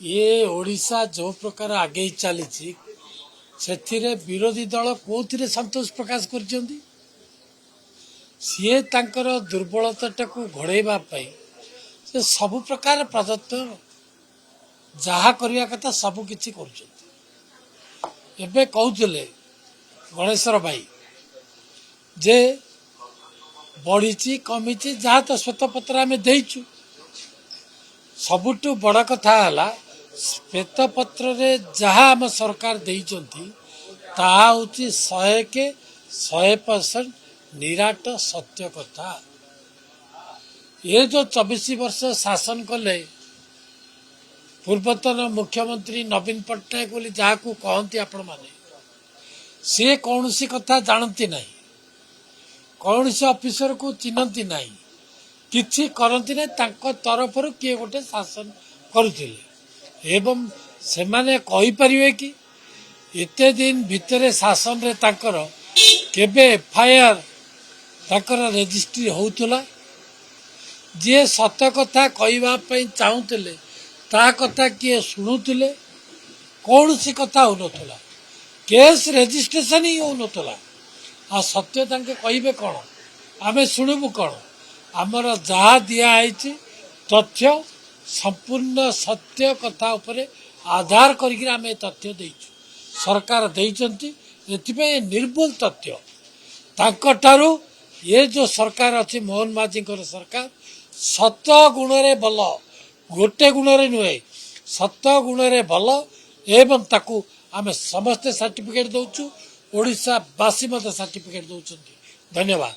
ये ओडिशा जो प्रकार आगे चली से विरोधी दल कौन संतोष प्रकाश कर सी दुर्बलता को घोड़ाई से सब प्रकार प्रदत्त जहा करने कथा सब किसी कर कहते गणेशर भाई जे बढ़ी कमी जहाँ तो श्वेतपत्र आम देचु सबुठु बड़ कथा है श्वेतपत्र जहाँ आम सरकार देइचंती ताहा होची 100% निराट सत्य कथा। ये जो 24 वर्ष शासन कले पूर्वतन मुख्यमंत्री नवीन पट्टनायक बोली जहाँ को कहती आपण माने सी कौन सी कथा जानती नहीं, कौन से ऑफिसर को चिन्हती नहीं, किछि करती नहीं, तांको तरफ किए गोटे शासन करुथिले एवं से माने कहि परिवे कि एते दिन भितरे शासन रे तांकर केबे एफआईआर तांकर रजिस्ट्री होउतला जे सत कथा कहवा पई चाहुतले ता कथा किए शुणुतले कौन सी कथा होनतला केस रजिस्ट्रेशन ही होनतला आ सत्य तांके कहिबे कोन आमे शुणुबु कोन आमर जहा दिया तथ्य संपूर्ण सत्य कथा उपरे आधार करिक आम तथ्य देइछु सरकार देइचंती एथिपे निर्भुल तथ्य तांकटारू ये जो सरकार अच्छी मोहन माझी सरकार सत गुण रे भल गोटे गुण रे नुहे सत गुण रे भल एवं ताकू आम समस्ते सर्टिफिकेट दौचु ओडिशा बासी मत सर्टिफिकेट दौरान। धन्यवाद।